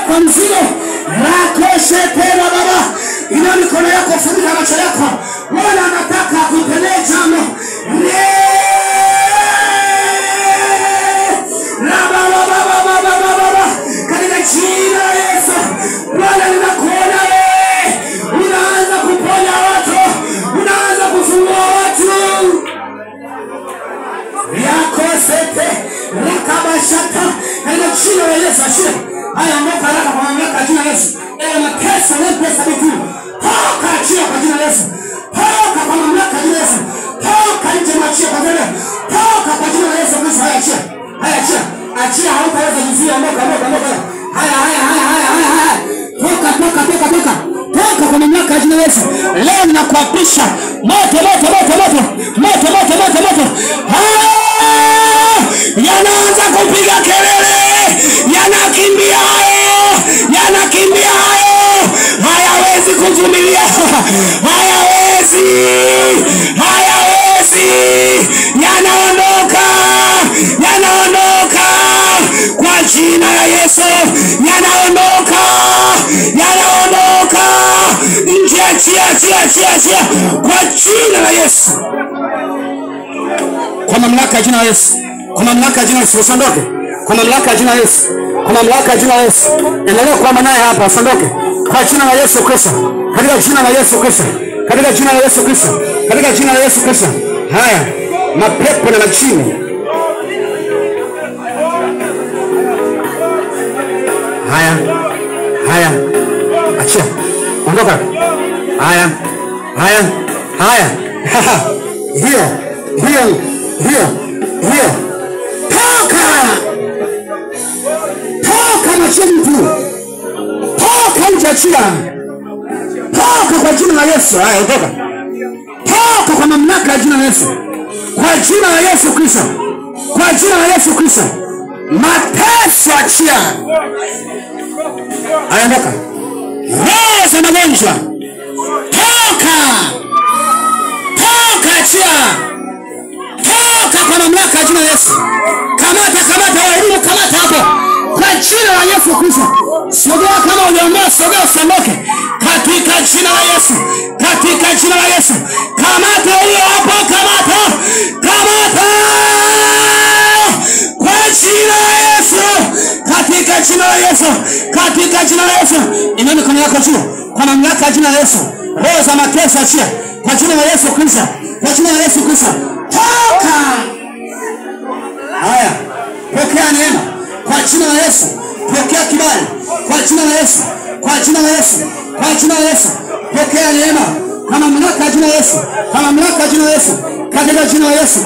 kwa mzigo. Rakoshe tena baba. Ina mikono yako, funika macho yako. Bwana anataka kutendea jambo. Katika jina la Yesu. Bwana ninakuona wewe. Unaanza kuponya watu. Unaanza kufungua watu. Yakosete rakabashata. Katika jina la Yesu ashia. Haya ondoka haraka kwa mamlaka ya jina la Yesu. Mateso na pesa bitu. Toka achia kwa jina la Yesu. Toka kwa mamlaka ya jina la Yesu. Toka nje mwachia kwa jina la Yesu. Toka kwa jina la Yesu Kristo. Haya achia. Haya achia. Achia hautaweza kuzuia. Ondoka. Haya. Toka. Toka kwa mamlaka ya jina la Yesu. Leo ninakuapisha moto. Yanaanza kupiga kelele. Yanakimbia hayo. Hayawezi kuvumilia. Hayawezi. Yanaondoka kwa jina la Yesu. Yanaondoka. Nje, achia kwa jina la Yesu. Kwa mamlaka ya jina la Yesu. Usiondoke. Kwa mamlaka ya jina la Yesu. Endelea kuwa naye hapa, usiondoke. Kwa jina la Yesu Kristo. Katika jina la Yesu Kristo. Haya, mapepo na majini. Haya. Achia. Ondoka. Haya. Hiyo. Toka mtu. Toka nje. Toka kwa jina la Yesu. Haya, ondoka. Toka kwa mamlaka ya jina la Yesu. Kwa jina la Yesu Kristo. Mateso achia. Haya, ondoka. Roho za magonjwa. Toka achia. Toka kwa mamlaka ya jina la Yesu. Kamata wahudumu, kamata hapo. Kwa jina la Yesu Kristo. Sogea kama unaomba, sogea usiondoke. Katika jina la Yesu. Kamata huyo hapo, kamata. Kwa jina la Yesu. Katika jina la Yesu. Inua mikono yako juu. Kwa mamlaka ya jina la Yesu. Roho za mateso achia. Kwa jina la Yesu Kristo. Toka. Haya. Pokea neema. Kwa jina la Yesu. Pokea kibali. Kwa jina la Yesu. Pokea neema. Kwa mamlaka ya jina la Yesu. Katika jina la Yesu.